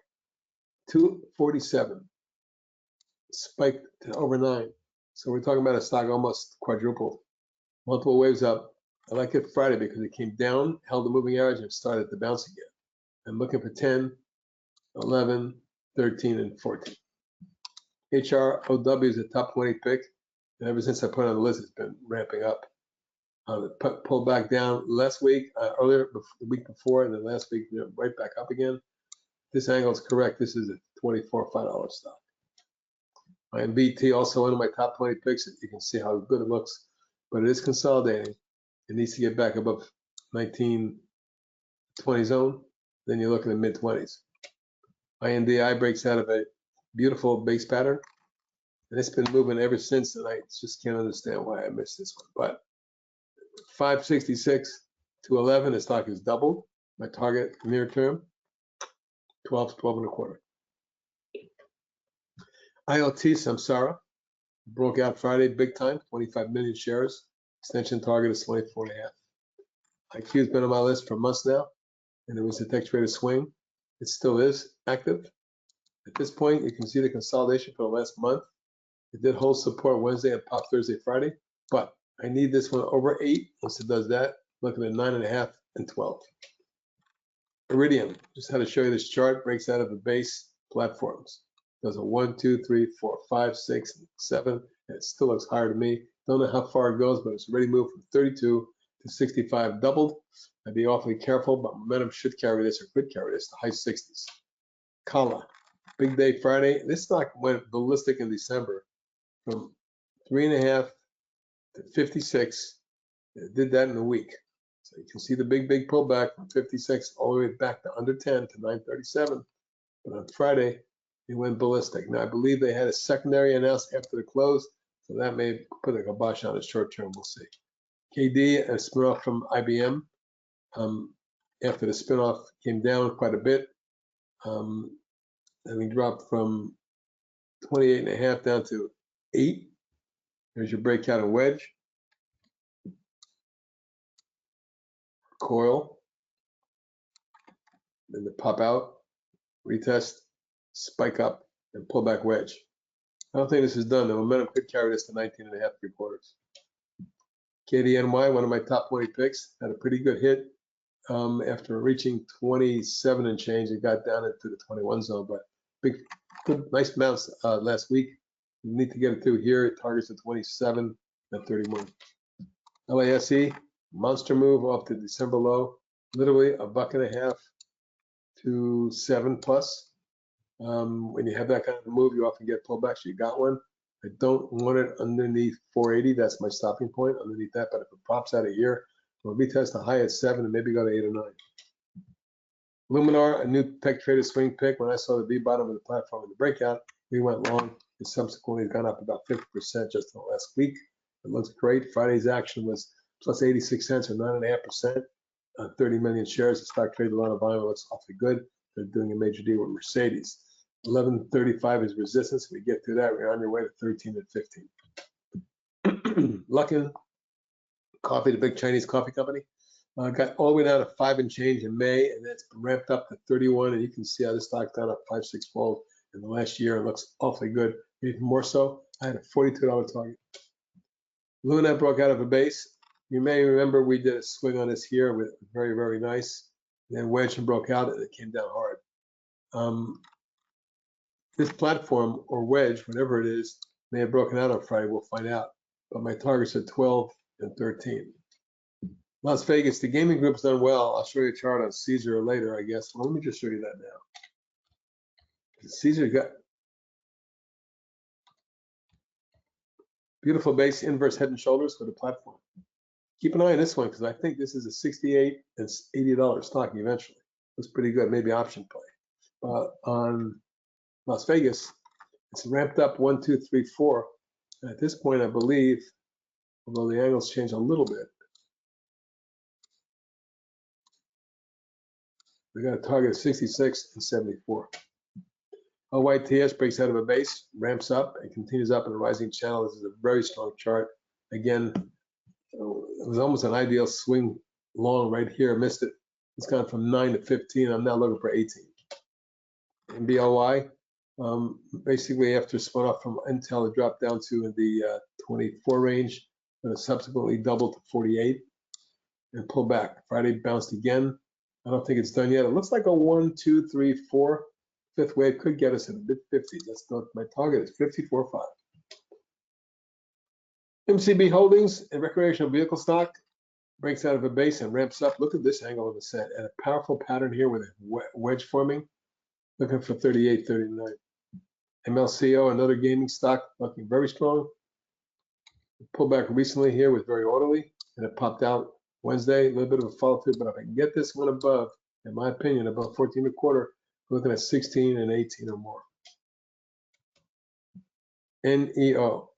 247, spiked to over 9. So we're talking about a stock almost quadrupled. Multiple waves up. I like it Friday because it came down, held the moving average, and started to bounce again. I'm looking for 10, 11, 13, and 14. HROW is a top 20 pick, and ever since I put it on the list, it's been ramping up. It pulled back down last week, earlier, the week before, and then last week, right back up again. This angle is correct. This is a $24 or $5 stock. IMBT also one of my top 20 picks. You can see how good it looks, but it is consolidating. It needs to get back above 1920 zone. Then you look in the mid 20s. INDI breaks out of a beautiful base pattern, and it's been moving ever since. And I just can't understand why I missed this one. But 566 to 11, the stock is doubled. My target near term, 12 and a quarter. IoT Samsara broke out Friday big time, 25 million shares. Extension target is 24.5. IQ has been on my list for months now, and it was a tech trader swing. It still is active. At this point, you can see the consolidation for the last month. It did hold support Wednesday and pop Thursday, Friday, but I need this one over 8. Once it does that, looking at 9.5 and 12. Iridium, just had to show you this chart, breaks out of the base platforms. Does a 1, 2, 3, 4, 5, 6, 7, and it still looks higher to me. Don't know how far it goes, but it's already moved from 32 to 65, doubled. I'd be awfully careful, but momentum should carry this or could carry this to high 60s. Kala, big day Friday. This stock went ballistic in December from 3.5 to 56. It did that in a week. So you can see the big pullback from 56 all the way back to under 10 to 937. But on Friday, it went ballistic. Now, I believe they had a secondary announced after the close, so that may put a kibosh on it short term. We'll see. KD, a spinoff from IBM. After the spinoff came down quite a bit, and we dropped from 28.5 down to 8. There's your breakout and wedge. Coil. Then the pop out, retest, spike up, and pull back wedge. I don't think this is done. The momentum could carry this to 19.5 3/4. KDNY, one of my top 20 picks, had a pretty good hit after reaching 27 and change. It got down into the 21 zone, but good, nice bounce last week. You need to get it through here. It targets at 27 and 31. LASE, monster move off the December low, literally $1.50 to 7 plus. When you have that kind of move, you often get pullbacks. You got one. I don't want it underneath 480. That's my stopping point underneath that. But if it pops out of here, we'll retest the high at 7 and maybe go to 8 or 9. Luminar, a new tech trader swing pick. When I saw the B bottom of the platform in the breakout, we went long. It subsequently has gone up about 50% just in the last week. It looks great. Friday's action was plus 86 cents or 9.5%. 30 million shares. The stock traded a lot of volume. It looks awfully good. They're doing a major deal with Mercedes. 1135 is resistance. If we get through that, we're on your way to 13 and 15. Luckin Coffee, the big Chinese coffee company, got all the way down to 5 and change in May, and that's ramped up to 31. And you can see how the stock's down up 5-6 fold in the last year. It looks awfully good. Even more so, I had a $42 target. Luna broke out of a base. You may remember we did a swing on this here with very, very nice. And then wedge and broke out, and it came down hard. This platform or wedge, whatever it is, may have broken out on Friday. We'll find out. But my targets are 12 and 13. Las Vegas, the gaming group's done well. I'll show you a chart on Caesar later, I guess. Well, let me just show you that now. Caesar got beautiful base, inverse head and shoulders for the platform. Keep an eye on this one because I think this is a $68 and $80 stock eventually. Looks pretty good, maybe option play. On Las Vegas, it's ramped up 1, 2, 3, 4. And at this point, I believe, although the angles change a little bit, we got a target of 66 and 74. OYTS breaks out of a base, ramps up, and continues up in a rising channel. This is a very strong chart. Again, it was almost an ideal swing long right here. Missed it. It's gone from 9 to 15. I'm now looking for 18. And BLY, basically after spun off from Intel, it dropped down to the 24 range, and it subsequently doubled to 48 and pulled back. Friday bounced again. I don't think it's done yet. It looks like a 1, 2, 3, 4. Fifth wave could get us in the mid-50s. That's not my target. Is 54.5. MCB Holdings and recreational vehicle stock breaks out of a base and ramps up. Look at this angle of ascent and a powerful pattern here with a wedge forming. Looking for 38, 39. MLCO, another gaming stock, looking very strong. Pullback recently here was very orderly, and it popped out Wednesday. A little bit of a follow through, but if I can get this one above, in my opinion, above 14.25, we're looking at 16 and 18 or more. NEO.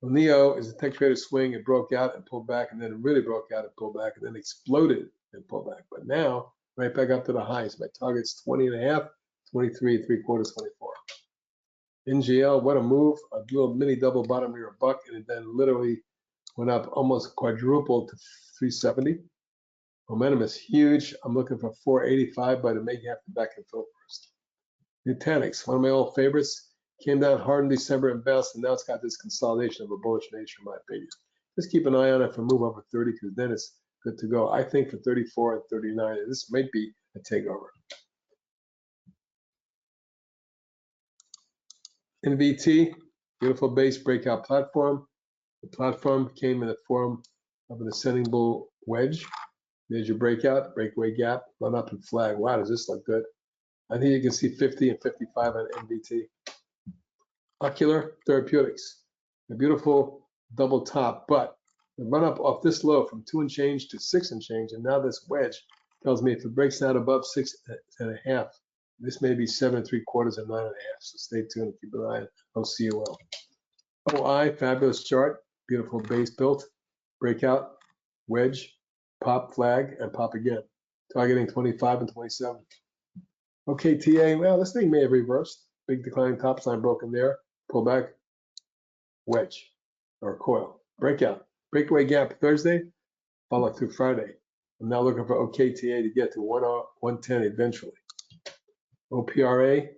Well, NEO is a tech trader swing. It broke out and pulled back, and then it really broke out and pulled back, and then exploded and pulled back. But now, right back up to the highs. My target's 20.5, 23, 3/4, 24. NGL, what a move. A little mini double bottom near a buck, and it then literally went up almost quadrupled to 370. Momentum is huge. I'm looking for 485, but it may have to back and fill first. Nutanix, one of my old favorites, came down hard in December and bounced, and now it's got this consolidation of a bullish nature, in my opinion. Just keep an eye on it for move over 30, because then it's good to go. I think for 34 and 39, and this might be a takeover. NVT, beautiful base breakout platform. The platform came in the form of an ascending bull wedge. There's your breakout, breakaway gap, run up and flag. Wow, does this look good? I think you can see 50 and 55 on NVT. Ocular Therapeutics, a beautiful double top, but the run up off this low from 2 and change to 6 and change, and now this wedge tells me if it breaks out above 6.5, this may be 7 3/4 and 9.5. So stay tuned and keep an eye on OCOL. OI, fabulous chart, beautiful base built, breakout, wedge, pop, flag, and pop again, targeting 25 and 27. Okay, TA, well, this thing may have reversed. Big decline, top line broken there, pull back, wedge, or coil, breakout, breakaway gap Thursday, follow through Friday. I'm now looking for OKTA to get to 110 eventually. OPRA,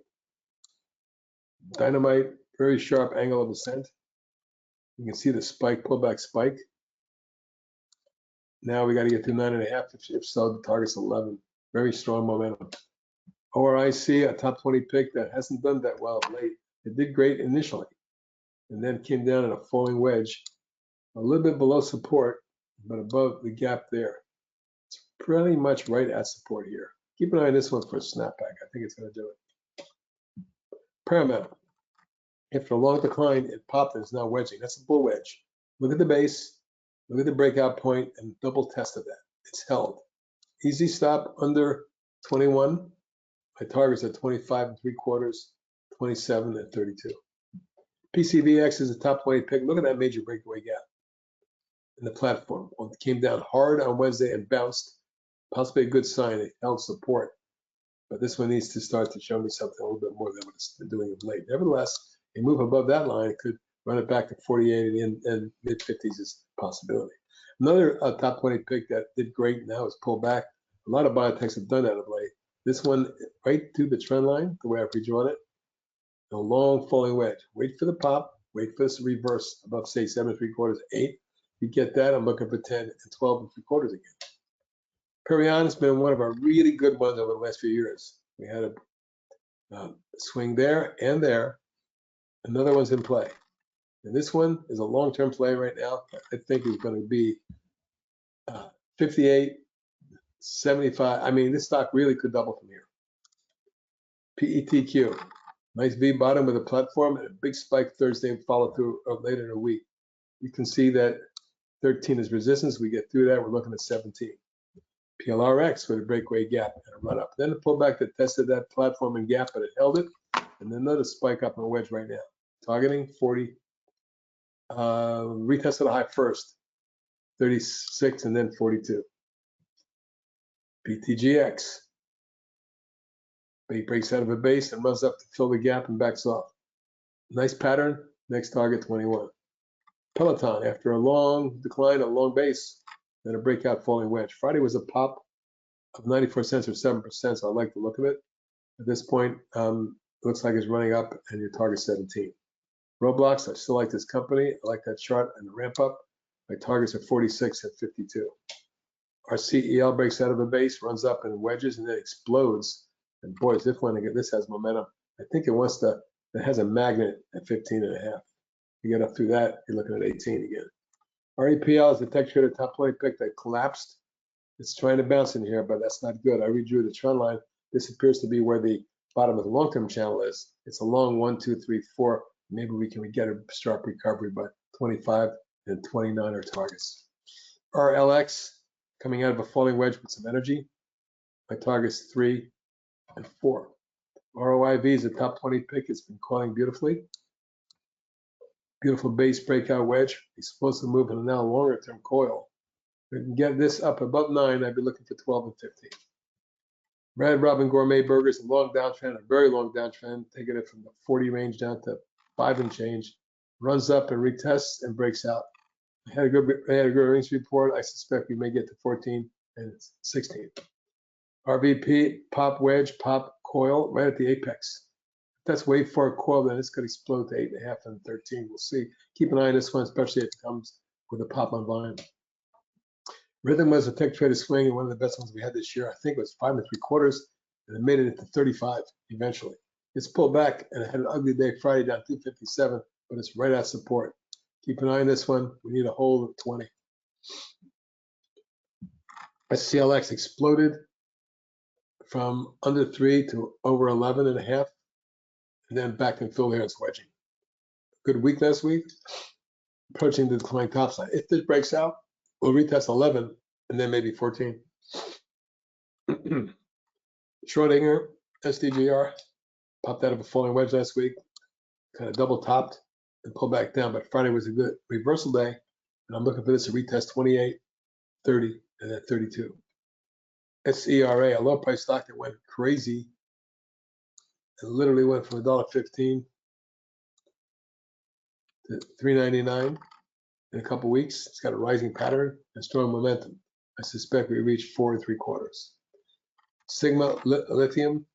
dynamite, very sharp angle of ascent. You can see the spike, pullback spike. Now we got to get to 9.5. If so, the target's 11. Very strong momentum. ORIC, a top 20 pick that hasn't done that well of late. It did great initially, and then came down in a falling wedge, a little bit below support, but above the gap there. It's pretty much right at support here. Keep an eye on this one for a snapback. I think it's going to do it. Paramount. After a long decline, it popped and is now wedging. That's a bull wedge. Look at the base, look at the breakout point, and double tested that. It's held. Easy stop under 21. My target's at 25 and 3/4, 27 and 32. PCVX is a top 20 pick. Look at that major breakaway gap in the platform. It came down hard on Wednesday and bounced. Possibly a good sign. It held support. But this one needs to start to show me something a little bit more than what it's been doing of late. Nevertheless, a move above that line could run it back to 48 and mid-50s is a possibility. Another top 20 pick that did great now is pulled back. A lot of biotechs have done that of late. This one right through the trend line, the way I've redrawn it, a long falling wedge. Wait for the pop, wait for this reverse above, say, 7 3/4, 8. You get that, I'm looking for 10 and 12 and 3/4 again. Perion has been one of our really good ones over the last few years. We had a swing there and there. Another one's in play. And this one is a long-term play right now. I think it's going to be 58, 75. I mean, this stock really could double from here. PETQ, nice V bottom with a platform and a big spike Thursday and follow through later in the week. You can see that 13 is resistance. We get through that, we're looking at 17. PLRX with a breakaway gap and a run up. Then a pullback that tested that platform and gap, but it held it. And then another spike up and a wedge right now. Targeting 40. Retested a high first, 36 and then 42. PTGX. It breaks out of a base and runs up to fill the gap and backs off. Nice pattern. Next target 21. Peloton, after a long decline, a long base, then a breakout falling wedge. Friday was a pop, of 94 cents or 7%, so I like the look of it. At this point, it looks like it's running up and your target 17. Roblox, I still like this company. I like that chart and the ramp up. My targets are 46 and 52. Our CEL breaks out of a base, runs up in wedges, and then explodes. And boy, this has momentum. I think it has a magnet at 15.5. You get up through that, you're looking at 18 again. Our APL is the tech trader top 20 pick that collapsed. It's trying to bounce in here, but that's not good. I redrew the trend line. This appears to be where the bottom of the long-term channel is. It's a long 1, 2, 3, 4. Maybe we can get a sharp recovery, but 25 and 29 are targets. ARLX coming out of a falling wedge with some energy. My target's 3 and 4. ROIV is a top 20 pick. It's been calling beautifully. Beautiful base breakout wedge. It's supposed to move in a now longer term coil. If we can get this up above 9, I'd be looking for 12 and 15. Red Robin Gourmet Burgers, a long downtrend, a very long downtrend, taking it from the 40 range down to 5 and change. Runs up and retests and breaks out. I had a good earnings report. I suspect we may get to 14 and 16. RVP, pop wedge, pop coil, right at the apex. If that's wave 4 coil, then it's going to explode to 8.5 and 13. We'll see. Keep an eye on this one, especially if it comes with a pop on volume. Rhythm was a tech trader swing and one of the best ones we had this year. I think it was 5 3/4, and it made it into 35 eventually. It's pulled back and it had an ugly day Friday down 257, but it's right at support. Keep an eye on this one. We need a hold of 20. ACLX exploded from under 3 to over 11.5, and then back and fill here. It's wedging. Good week last week, approaching the decline topside. If this breaks out, we'll retest 11 and then maybe 14. Schrodinger, SDGR, popped out of a falling wedge last week, kind of double topped and pulled back down, but Friday was a good reversal day, and I'm looking for this to retest 28, 30, and then 32. SERA, a low price stock that went crazy. It literally went from $1.15 to $3.99 in a couple weeks. It's got a rising pattern and strong momentum. I suspect we reach 4 3/4. Sigma Lithium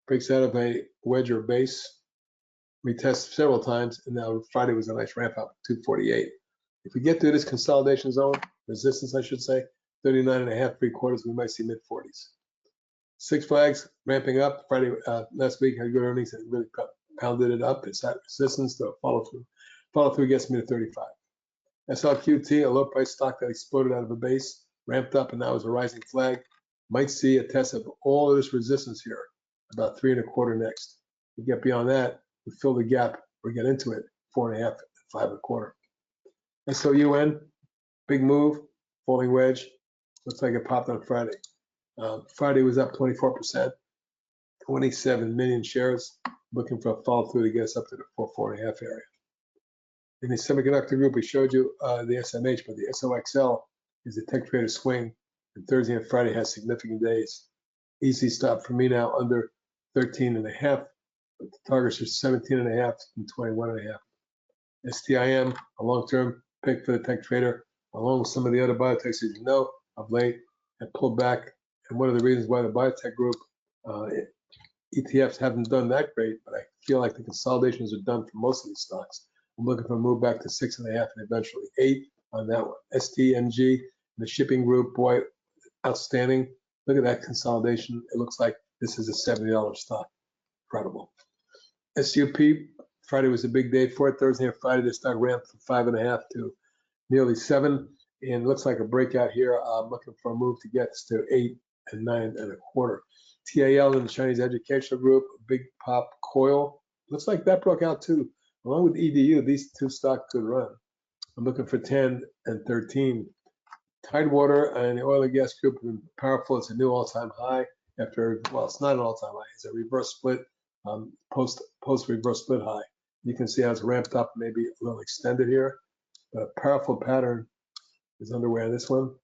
breaks out of a wedge or base. We test several times, and now Friday was a nice ramp up, 248. If we get through this consolidation zone, resistance, I should say, 39.5 3/4, we might see mid 40s. Six Flags ramping up. Friday last week had good earnings and really pounded it up. It's at resistance to follow through. Follow through gets me to 35. SLQT, a low price stock that exploded out of a base, ramped up, and now is a rising flag. Might see a test of all of this resistance here, about 3 1/4 next. We get beyond that, we fill the gap, we get into it, 4.5 and 5 1/4. SOUN, big move, falling wedge. Looks like it popped on Friday. Friday was up 24%, 27 million shares. Looking for a follow through to get us up to the 4.5 area. In the semiconductor group, we showed you the SMH, but the SOXL is a tech trader swing, and Thursday and Friday has significant days. Easy stop for me now under 13.5, but the targets are 17.5 and 21.5. STIM, a long-term pick for the tech trader, along with some of the other biotechs, as you know, of late, have pulled back. And one of the reasons why the biotech group ETFs haven't done that great, but I feel like the consolidations are done for most of these stocks. I'm looking for a move back to 6.5 and eventually 8 on that one. STNG, the shipping group, boy, outstanding. Look at that consolidation. It looks like this is a $70 stock. Incredible. SUP, Friday was a big day for it. Thursday and Friday, the stock ramped from 5.5 to nearly 7. And it looks like a breakout here. I'm looking for a move to get to 8 and 9 1/4. TAL in the Chinese Educational Group, a big pop coil. Looks like that broke out too. Along with EDU, these two stocks could run. I'm looking for 10 and 13. Tidewater and the oil and gas group have been powerful. It's a new all-time high after, well, it's not an all-time high. It's a reverse split, post reverse split high. You can see how it's ramped up, maybe a little extended here, but a powerful pattern is underway on this one.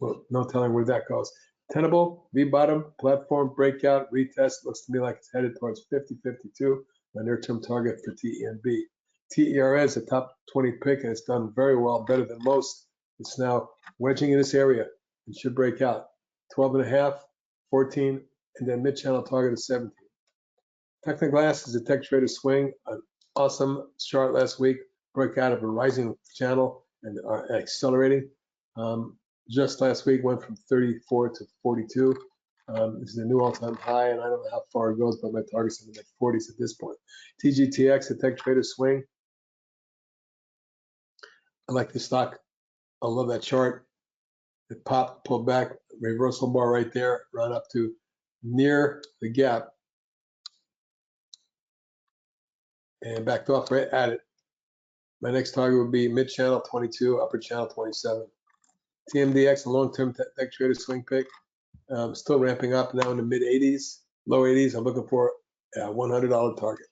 Well, no telling where that goes. Tenable, V-bottom, platform, breakout, retest. Looks to me like it's headed towards 50-52, my near-term target for TENB. TERA is a top 20 pick, and it's done very well, better than most. It's now wedging in this area. It should break out 12.5, 14, and then mid-channel target of 17. Technoglass is a tech trader swing, an awesome chart last week, broke out of a rising channel and accelerating. Just last week went from 34 to 42. This is a new all-time high, and I don't know how far it goes, but my target's in the mid-40s at this point. TGTX, a tech trader swing. I like the stock. I love that chart. It popped, pulled back, reversal bar right there, run up to near the gap, and backed off right at it. My next target would be mid-channel 22, upper channel 27. TMDX, a long-term tech trader swing pick. Still ramping up now in the mid-80s, low 80s. I'm looking for a $100 target.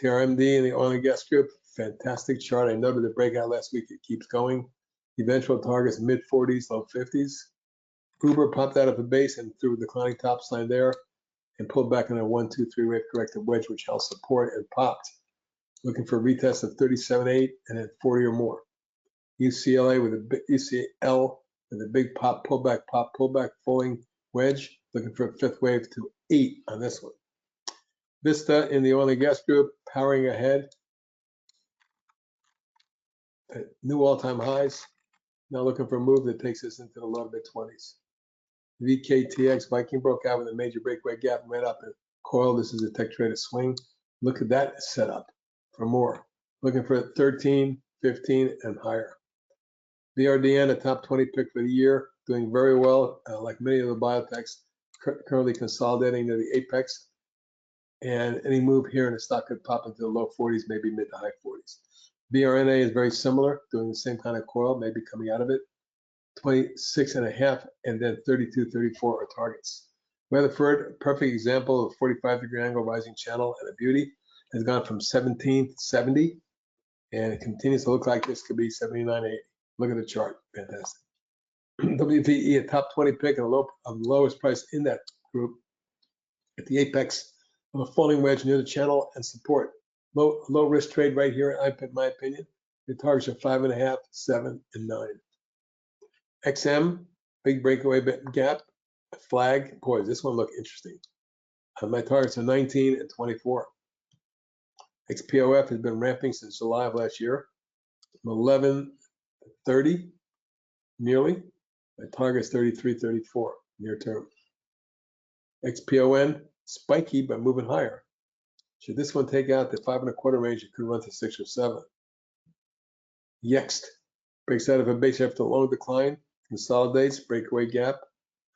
TRMD in the oil and gas group, fantastic chart. I noted the breakout last week. It keeps going. Eventual targets mid-40s, low 50s. Uber popped out of the base and threw a declining top line there and pulled back on a 1, 2, 3 wave corrective wedge, which held support and popped. Looking for a retest of 37.8 and then 40 or more. UCLA with a big UCL with a big pop, pullback, falling wedge. Looking for a fifth wave to 8 on this one. Vista in the oil and gas group, powering ahead. New all-time highs. Now looking for a move that takes us into the low mid-20s. VKTX, Viking broke out with a major breakaway gap and ran up in coil. This is a tech trader swing. Look at that setup for more. Looking for 13, 15, and higher. BRDN, a top 20 pick for the year, doing very well, like many of the biotechs, currently consolidating to the apex. And any move here in the stock could pop into the low 40s, maybe mid to high 40s. BRNA is very similar, doing the same kind of coil, maybe coming out of it. 26.5 and then 32, 34 are targets. Weatherford, perfect example of 45-degree angle rising channel and a beauty, has gone from 17 to 70, and it continues to look like this could be 79, 80. Look at the chart, fantastic. WVE, a top 20 pick and the lowest price in that group at the apex of a falling wedge near the channel and support. Low risk trade right here, in my opinion. The targets are 5.5, 7, and 9. XM, big breakaway gap, a flag. Boy, does this one look interesting. My targets are 19 and 24. XPOF has been ramping since July of last year. From 11 to 30, nearly. My target is 33, 34, near term. XPON, spiky, but moving higher. Should this one take out the 5.25 range, it could run to 6 or 7. Yext breaks out of a base after a long decline, consolidates, breakaway gap,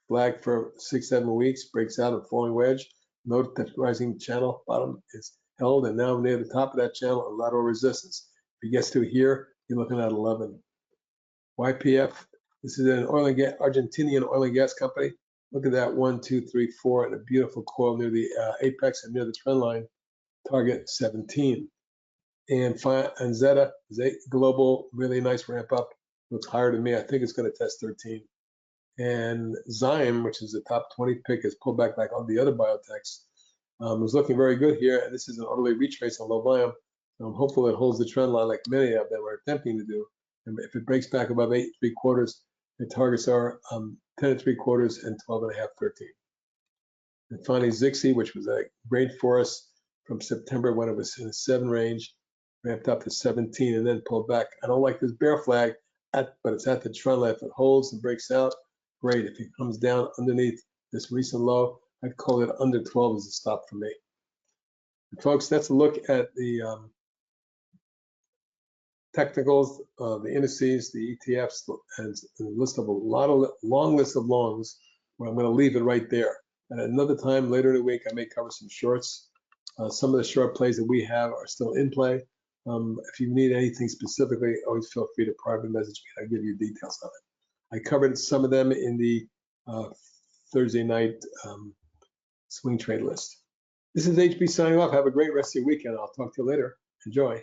flag for 6-7 weeks, breaks out a falling wedge. Note that rising channel bottom is held and now near the top of that channel, a lateral resistance. If he gets to here, you're looking at 11. YPF, this is an oil and gas, Argentinian oil and gas company. Look at that 1, 2, 3, 4, and a beautiful coil near the apex and near the trend line. Target 17. And Zeta is a global, really nice ramp up. Looks higher to me. I think it's going to test 13. And Zyme, which is the top 20 pick, has pulled back like all the other biotechs. Was looking very good here, and this is an orderly retrace on low volume. So I'm hopeful it holds the trend line like many of them are attempting to do. And if it breaks back above 8.75, the targets are 10.75 and 12.5, 13. And finally, Zixi, which was a great for us from September when it was in the 7 range, ramped up to 17 and then pulled back. I don't like this bear flag, but it's at the trend line. If it holds and breaks out, great. If it comes down underneath this recent low, I'd call it under 12 as a stop for me. And folks, that's a look at the technicals, the indices, the ETFs, and a list of long list of longs, where I'm going to leave it right there. And another time later in the week, I may cover some shorts. Some of the short plays that we have are still in play. If you need anything specifically, always feel free to private message me. I'll give you details on it. I covered some of them in the Thursday night swing trade list. This is HB signing off. Have a great rest of your weekend. I'll talk to you later. Enjoy.